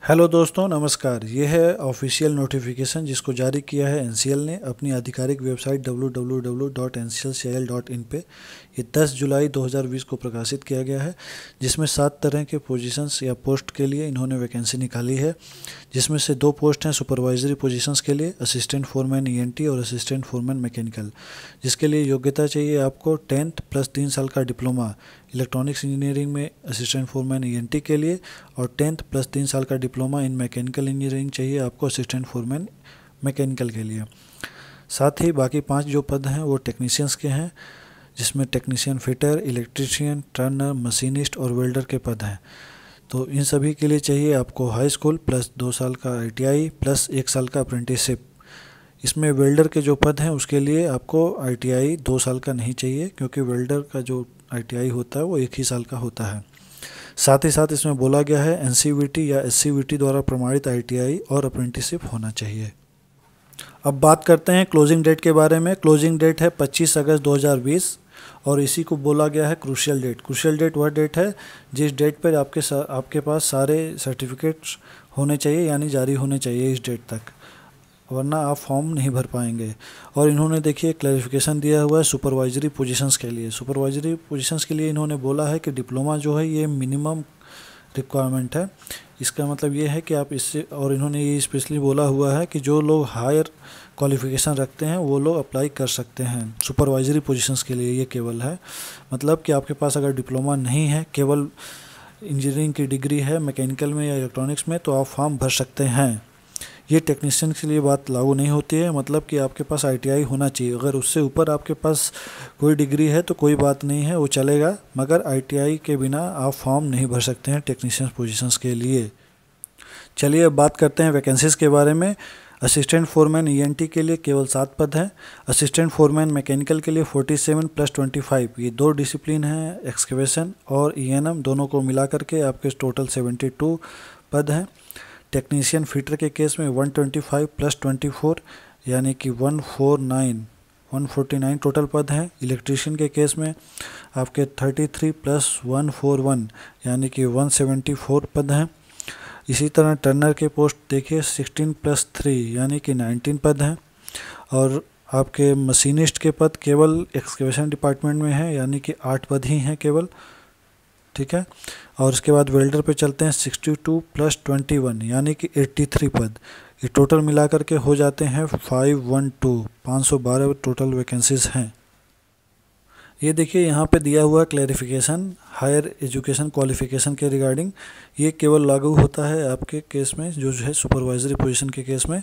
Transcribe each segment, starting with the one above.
Hello दोस्तों, नमस्कार। ये है ऑफिशियल नोटिफिकेशन जिसको जारी किया है एनसीएल ने अपनी आधिकारिक वेबसाइट www.nclcil.in पे। ये 10 जुलाई 2020 को प्रकाशित किया गया है, जिसमें 7 तरह के पोजीशंस या पोस्ट के लिए इन्होंने वैकेंसी निकाली है, जिसमें से 2 पोस्ट हैं सुपरवाइजरी पोजीशंस के लिए, असिस्टेंट फोरमैन ईएनटी और असिस्टेंट फोरमैन मैकेनिकल, जिसके लिए योग्यता चाहिए आपको 10th प्लस 3 साल का डिप्लोमा इलेक्ट्रॉनिक्स इंजीनियरिंग में असिस्टेंट फोरमैन ईएनटी के लिए, और 10th प्लस 3 साल का डिप्लोमा इन मैकेनिकल इंजीनियरिंग चाहिए आपको असिस्टेंट फोरमैन मैकेनिकल के लिए। साथ ही बाकी 5 जो पद हैं वो टेक्नीशियंस के हैं, जिसमें technician fitter, electrician, Turner, machinist और वेल्डर के पद हैं। तो इन सभी के लिए चाहिए आपको हाई स्कूल प्लस 2 साल का आईटीआई प्लस 1 साल का अप्रेंटिसशिप। इसमें वेल्डर के जो पद हैं उसके लिए आपको आईटीआई 2 साल का नहीं चाहिए, क्योंकि वेल्डर का जो आईटीआई होता है वो 1 ही साल का होता है। साथ ही साथ इसमें बोला गया है एनसीवीटी या एससीवीटी द्वारा प्रमाणित आईटीआई और अप्रेंटिसशिप होना चाहिए। अब बात करते हैं क्लोजिंग डेट के बारे में। क्लोजिंग डेट है 25 अगस्त 2020 और इसी को बोला गया है क्रूशियल डेट। क्रूशियल डेट वह डेट है जिस डेट पर आपके पास सारे सर्टिफिकेट्स होने चाहिए, यानी जारी होने चाहिए इस डेट तक, वरना आप फॉर्म नहीं भर पाएंगे। और इन्होंने देखिए क्लैरिफिकेशन दिया हुआ है सुपरवाइजरी पोजीशंस के लिए। सुपरवाइजरी पोजीशंस के लिए इन्होंने बोला है कि डिप्लोमा जो है ये मिनिमम रिक्वायरमेंट है। इसका मतलब ये है कि आप इससे, और इन्होंने ये स्पेशली बोला हुआ है कि जो लोग हायर क्वालिफिकेशन रखते हैं वो लोग अप्लाई कर सकते हैं सुपरवाइजरी पोजीशंस के लिए। ये केवल है, मतलब कि आपके पास अगर डिप्लोमा नहीं है, केवल इंजीनियरिंग की डिग्री है मैकेनिकल में या इलेक्ट्रॉनिक्स में, तो आप फॉर्म भर सकते हैं। ये टेक्नीशियन के लिए बात लागू नहीं होती है, मतलब कि आपके पास आईटीआई होना चाहिए। अगर उससे ऊपर आपके पास कोई डिग्री है तो कोई बात नहीं है, वो चलेगा, मगर आईटीआई के बिना आप फॉर्म नहीं भर सकते हैं टेक्नीशियन पोजीशंस के लिए। चलिए अब बात करते हैं वैकेंसीज़ के बारे में। असिस्टेंट फोरमैन ईएनटी के लिए केवल 7 पद हैं। असिस्टेंट फोरमैन मैकेनिकल के लिए 47 प्लस 25, ये 2 डिसिप्लिन हैं, एक्सकेवेशन और ईएनएम, दोनों को मिला करके आपके टोटल 72 पद हैं। टेक्नीशियन फिटर के केस में 125 प्लस 24, यानी कि 149 टोटल पद हैं। इलेक्ट्रीशियन के केस में आपके 33 प्लस 141, यानी कि 174 पद हैं। इसी तरह टर्नर के पोस्ट देखिए 16 प्लस 3, यानी कि 19 पद हैं। और आपके मशीनिस्ट के पद केवल एक्सकेवेशन डिपार्टमेंट में हैं, यानी कि 8 पद ही हैं केवल, ठीक है। और उसके बाद वेल्डर पे चलते हैं 62 प्लस 21, यानी कि 83 पद। ये टोटल मिलाकर के हो जाते हैं 512 टोटल वैकेंसीज हैं। ये देखिए यहाँ पे दिया हुआ क्लैरिफिकेशन हायर एजुकेशन क्वालिफिकेशन के रिगार्डिंग। ये केवल लागू होता है आपके केस में जो है सुपरवाइजरी पोजीशन के केस में।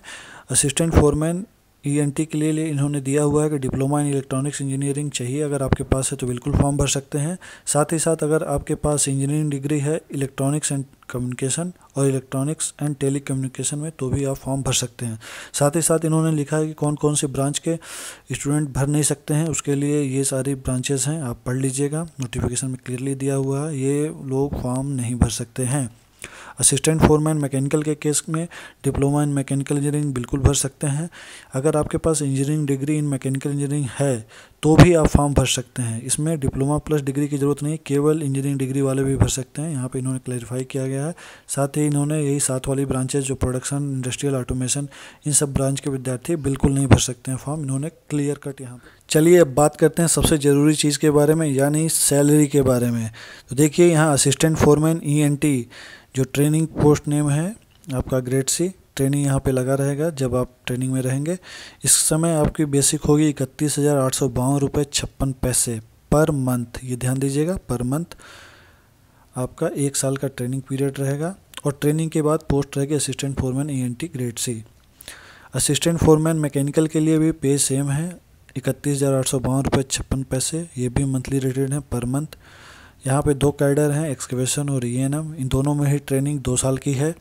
असिस्टेंट फोरमैन ईएनटी के लिए इन्होंने दिया हुआ है कि डिप्लोमा इन इलेक्ट्रॉनिक्स इंजीनियरिंग चाहिए। अगर आपके पास है तो बिल्कुल फॉर्म भर सकते हैं। साथ ही साथ अगर आपके पास इंजीनियरिंग डिग्री है इलेक्ट्रॉनिक्स एंड कम्युनिकेशन और इलेक्ट्रॉनिक्स एंड टेली कम्युनिकेशन में, तो भी आप फॉर्म भर सकते हैं। साथ ही साथ इन्होंने लिखा है कि कौन कौन से ब्रांच के स्टूडेंट भर नहीं सकते हैं, उसके लिए ये सारी ब्रांचेस हैं, आप पढ़ लीजिएगा, नोटिफिकेशन में क्लियरली दिया हुआ है। ये लोग फॉर्म नहीं भर सकते हैं। असिस्टेंट फोरमैन मैकेनिकल के केस में डिप्लोमा इन मैकेनिकल इंजीनियरिंग बिल्कुल भर सकते हैं। अगर आपके पास engineering degree in mechanical engineering है तो भी आप फॉर्म भर सकते हैं। इसमें डिप्लोमा प्लस डिग्री की ज़रूरत नहीं, केवल इंजीनियरिंग डिग्री वाले भी भर सकते हैं। यहाँ पे इन्होंने क्लैरिफाई किया गया है। साथ ही इन्होंने यही 7 वाली ब्रांचेज जो प्रोडक्शन, इंडस्ट्रियल, ऑटोमेशन, इन सब ब्रांच के विद्यार्थी बिल्कुल नहीं भर सकते हैं फॉर्म, इन्होंने क्लियर कट यहाँ पर। चलिए अब बात करते हैं सबसे ज़रूरी चीज़ के बारे में, यानी सैलरी के बारे में। तो देखिए यहाँ असिस्टेंट फोरमैन ईएनटी जो ट्रेनिंग पोस्ट नेम है आपका ग्रेड सी, ट्रेनिंग यहाँ पे लगा रहेगा जब आप ट्रेनिंग में रहेंगे। इस समय आपकी बेसिक होगी 31,852 रुपये 56 पैसे पर मंथ। ये ध्यान दीजिएगा, पर मंथ आपका 1 साल का ट्रेनिंग पीरियड रहेगा। और ट्रेनिंग के बाद पोस्ट रहेगी assistant foreman ENT grade C. Assistant foreman mechanical के लिए भी पे सेम है, 31,852 रुपये 56 पैसे, ये भी मंथली रेटेड है पर मंथ। यहाँ पे 2 कैडर हैं, एक्सकेवेशन और ईएनएम, इन दोनों में ही ट्रेनिंग 2 साल की है।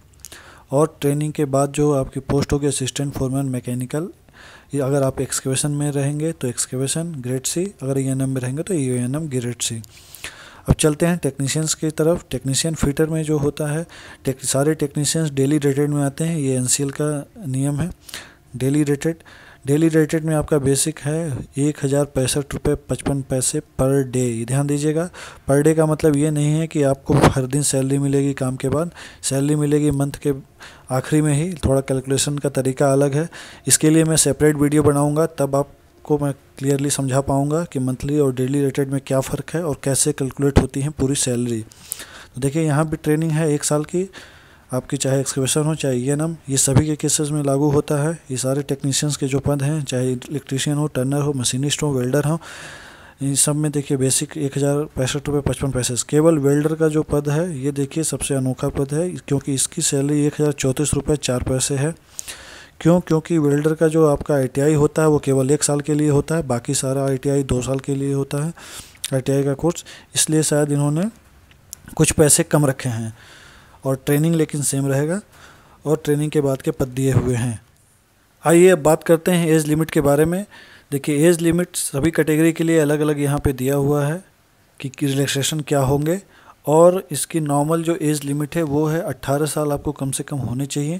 और ट्रेनिंग के बाद जो आपकी पोस्ट होगी असिस्टेंट फोरमैन मैकेनिकल, ये अगर आप एक्सकेवेशन में रहेंगे तो एक्सकेवेशन ग्रेड सी, अगर ईएनएम में रहेंगे तो ईएनएम ग्रेड सी। अब चलते हैं टेक्नीशियंस की तरफ। टेक्नीशियन फिटर में जो होता है, सारे टेक्नीशियंस डेली रेटेड में आते हैं, ये एनसीएल का नियम है, डेली रेटेड। डेली रेटेड में आपका बेसिक है 1065 रुपये 55 पैसे पर डे। ध्यान दीजिएगा, पर डे का मतलब ये नहीं है कि आपको हर दिन सैलरी मिलेगी काम के बाद, सैलरी मिलेगी मंथ के आखिरी में ही। थोड़ा कैलकुलेशन का तरीका अलग है, इसके लिए मैं सेपरेट वीडियो बनाऊंगा, तब आपको मैं क्लियरली समझा पाऊंगा कि मंथली और डेली रेटेड में क्या फ़र्क है और कैसे कैलकुलेट होती है पूरी सैलरी। तो देखिए यहाँ भी ट्रेनिंग है 1 साल की आपकी, चाहे एक्सकवेशन हो चाहे E&M, ये सभी के केसेस में लागू होता है। ये सारे टेक्नीशियंस के जो पद हैं, चाहे इलेक्ट्रीशियन हो, टर्नर हो, मशीनिस्ट हो, वेल्डर हो, इन सब में देखिए बेसिक 1065 रुपये 55 पैसे। केवल वेल्डर का जो पद है ये देखिए सबसे अनोखा पद है, क्योंकि इसकी सैलरी 1034 रुपये 4 पैसे है। क्यों? क्योंकि वेल्डर का जो आपका ITI होता है वो केवल 1 साल के लिए होता है, बाकी सारा ITI 2 साल के लिए होता है ITI का कोर्स, इसलिए शायद इन्होंने कुछ पैसे कम रखे हैं। और ट्रेनिंग लेकिन सेम रहेगा, और ट्रेनिंग के बाद के पद दिए हुए हैं। आइए अब बात करते हैं एज लिमिट के बारे में। देखिए एज लिमिट सभी कैटेगरी के लिए अलग अलग यहाँ पे दिया हुआ है कि रिलैक्सेशन क्या होंगे, और इसकी नॉर्मल जो एज लिमिट है वो है 18 साल आपको कम से कम होने चाहिए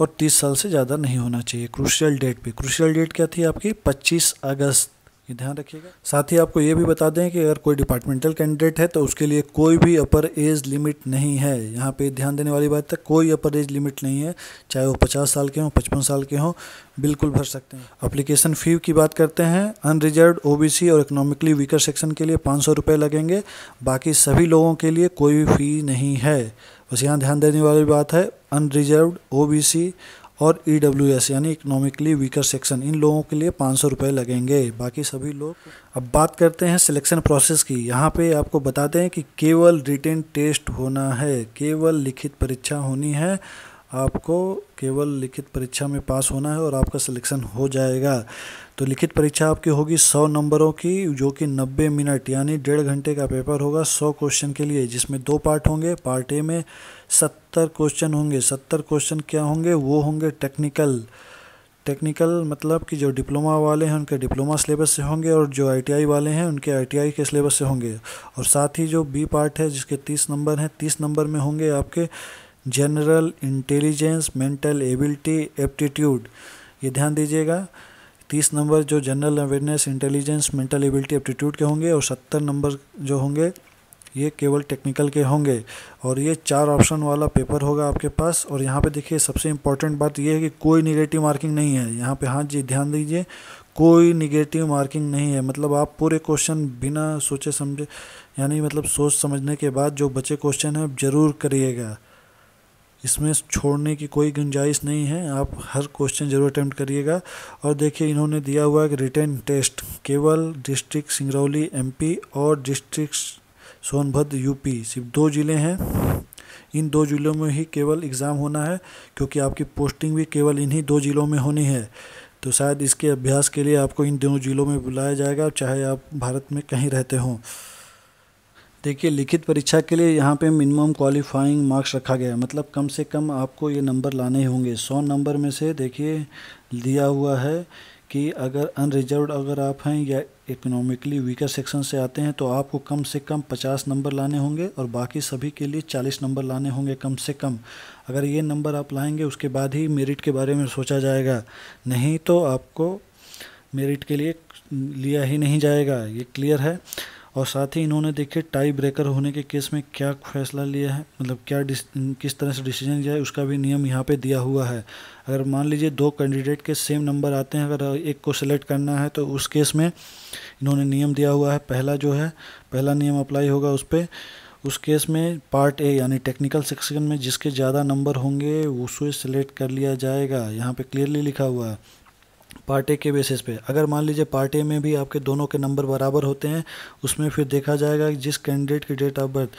और 30 साल से ज़्यादा नहीं होना चाहिए। क्रूशियल डेट पे, क्रूशियल डेट क्या थी आपकी 25 अगस्त, ये ध्यान रखिएगा। साथ ही आपको ये भी बता दें कि अगर कोई डिपार्टमेंटल कैंडिडेट है तो उसके लिए कोई भी अपर एज लिमिट नहीं है। यहाँ पे ध्यान देने वाली बात है, कोई अपर एज लिमिट नहीं है, चाहे वो 50 साल के हों 55 साल के हों, बिल्कुल भर सकते हैं। एप्लीकेशन फ़ी की बात करते हैं, अनरिजर्व्ड OBC और इकोनॉमिकली वीकर सेक्शन के लिए 500 रुपये लगेंगे, बाकी सभी लोगों के लिए कोई भी फ़ी नहीं है। बस यहाँ ध्यान देने वाली बात है, अनरिजर्व्ड OBC और EWS यानी इकोनॉमिकली वीकर सेक्शन, इन लोगों के लिए 500 रुपये लगेंगे, बाकी सभी लोग। अब बात करते हैं सिलेक्शन प्रोसेस की। यहाँ पे आपको बताते हैं कि केवल रिटन टेस्ट होना है, केवल लिखित परीक्षा होनी है, आपको केवल लिखित परीक्षा में पास होना है और आपका सिलेक्शन हो जाएगा। तो लिखित परीक्षा आपकी होगी 100 नंबरों की, जो कि 90 मिनट यानी 1.5 घंटे का पेपर होगा 100 क्वेश्चन के लिए, जिसमें 2 पार्ट होंगे। पार्ट ए में 70 क्वेश्चन होंगे। 70 क्वेश्चन क्या होंगे? वो होंगे टेक्निकल मतलब कि जो डिप्लोमा वाले हैं उनके डिप्लोमा सिलेबस से होंगे, और जो ITI वाले हैं उनके ITI के सिलेबस से होंगे। और साथ ही जो बी पार्ट है जिसके 30 नंबर हैं, 30 नंबर में होंगे आपके general intelligence, mental ability, aptitude. ये ध्यान दीजिएगा, 30 नंबर जो general awareness, intelligence, mental ability, aptitude के होंगे, और 70 नंबर जो होंगे ये केवल टेक्निकल के होंगे। और ये 4 ऑप्शन वाला पेपर होगा आपके पास। और यहाँ पे देखिए सबसे इम्पोर्टेंट बात ये है कि कोई निगेटिव मार्किंग नहीं है यहाँ पे। हाँ जी, ध्यान दीजिए, कोई निगेटिव मार्किंग नहीं है। मतलब आप पूरे क्वेश्चन बिना सोचे समझे, यानी मतलब सोच समझने के बाद जो बचे क्वेश्चन हैं ज़रूर करिएगा, इसमें छोड़ने की कोई गुंजाइश नहीं है, आप हर क्वेश्चन जरूर अटेम्प्ट करिएगा। और देखिए इन्होंने दिया हुआ है कि रिटन टेस्ट केवल डिस्ट्रिक्ट सिंगरौली MP और डिस्ट्रिक्ट सोनभद्र UP, सिर्फ 2 ज़िले हैं, इन 2 ज़िलों में ही केवल एग्ज़ाम होना है, क्योंकि आपकी पोस्टिंग भी केवल इन्हीं 2 ज़िलों में होनी है। तो शायद इसके अभ्यास के लिए आपको इन 2 ज़िलों में बुलाया जाएगा, चाहे आप भारत में कहीं रहते हों। देखिए लिखित परीक्षा के लिए यहाँ पे मिनिमम क्वालिफाइंग मार्क्स रखा गया है, मतलब कम से कम आपको ये नंबर लाने ही होंगे। 100 नंबर में से देखिए दिया हुआ है कि अगर अनरिजर्व्ड अगर आप हैं या इकोनॉमिकली वीकर सेक्शन से आते हैं तो आपको कम से कम 50 नंबर लाने होंगे, और बाकी सभी के लिए 40 नंबर लाने होंगे कम से कम। अगर ये नंबर आप लाएंगे उसके बाद ही मेरिट के बारे में सोचा जाएगा, नहीं तो आपको मेरिट के लिए लिया ही नहीं जाएगा, ये क्लियर है। और साथ ही इन्होंने देखिए टाई ब्रेकर होने के केस में क्या फैसला लिया है, मतलब क्या किस तरह से डिसीजन लिया है, उसका भी नियम यहाँ पे दिया हुआ है। अगर मान लीजिए 2 कैंडिडेट के सेम नंबर आते हैं, अगर एक को सिलेक्ट करना है तो उस केस में इन्होंने नियम दिया हुआ है। पहला नियम अप्लाई होगा उस पर। उस केस में पार्ट ए यानी टेक्निकल सेक्शन में जिसके ज़्यादा नंबर होंगे उसे सिलेक्ट कर लिया जाएगा, यहाँ पे क्लियरली लिखा हुआ है पार्ट ए के बेसिस पे। अगर मान लीजिए पार्ट ए में भी आपके दोनों के नंबर बराबर होते हैं, उसमें फिर देखा जाएगा कि जिस कैंडिडेट की डेट ऑफ बर्थ,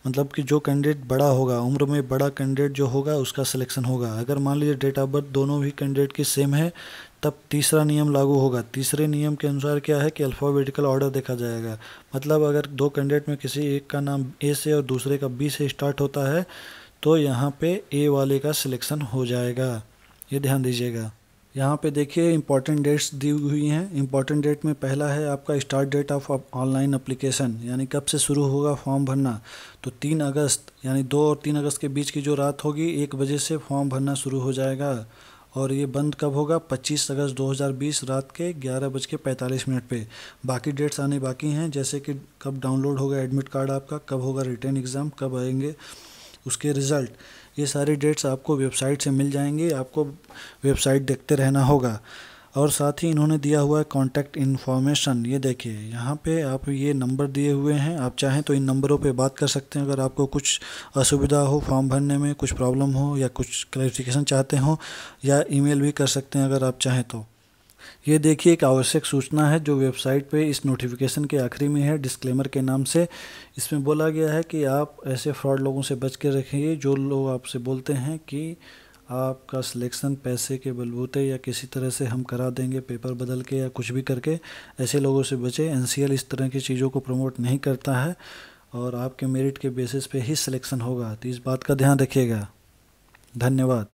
मतलब कि जो कैंडिडेट बड़ा होगा, उम्र में बड़ा कैंडिडेट जो होगा उसका सिलेक्शन होगा। अगर मान लीजिए डेट ऑफ बर्थ दोनों भी कैंडिडेट की सेम है, तब तीसरा नियम लागू होगा। तीसरे नियम के अनुसार क्या है कि अल्फ़ाबेटिकल ऑर्डर देखा जाएगा, मतलब अगर 2 कैंडिडेट में किसी एक का नाम A से और दूसरे का B से स्टार्ट होता है तो यहाँ पे A वाले का सिलेक्शन हो जाएगा, ये ध्यान दीजिएगा। यहाँ पे देखिए इंपॉर्टेंट डेट्स दी हुई हैं। इंपॉर्टेंट डेट में पहला है आपका start date of online application, यानी कब से शुरू होगा फॉर्म भरना। तो 3 अगस्त यानी 2 और 3 अगस्त के बीच की जो रात होगी 1 बजे से फॉर्म भरना शुरू हो जाएगा। और ये बंद कब होगा? 25 अगस्त 2020 रात के 11:45 पे। बाकी डेट्स आने बाकी हैं, जैसे कि कब डाउनलोड होगा एडमिट कार्ड आपका, कब होगा रिटर्न एग्ज़ाम, कब आएंगे उसके रिज़ल्ट। ये सारी डेट्स आपको वेबसाइट से मिल जाएंगी, आपको वेबसाइट देखते रहना होगा। और साथ ही इन्होंने दिया हुआ है कॉन्टैक्ट इन्फॉर्मेशन, ये देखिए यहाँ पे आप ये नंबर दिए हुए हैं, आप चाहें तो इन नंबरों पे बात कर सकते हैं अगर आपको कुछ असुविधा हो फॉर्म भरने में, कुछ प्रॉब्लम हो या कुछ क्लैरिफिकेशन चाहते हो, या ईमेल भी कर सकते हैं अगर आप चाहें तो। ये देखिए एक आवश्यक सूचना है जो वेबसाइट पे इस नोटिफिकेशन के आखिरी में है, डिस्क्लेमर के नाम से। इसमें बोला गया है कि आप ऐसे फ्रॉड लोगों से बच के रखिए जो लोग आपसे बोलते हैं कि आपका सिलेक्शन पैसे के बलबूते या किसी तरह से हम करा देंगे, पेपर बदल के या कुछ भी करके। ऐसे लोगों से बचें। एनसीएल इस तरह की चीज़ों को प्रमोट नहीं करता है और आपके मेरिट के बेसिस पे ही सिलेक्शन होगा, तो इस बात का ध्यान रखिएगा। धन्यवाद।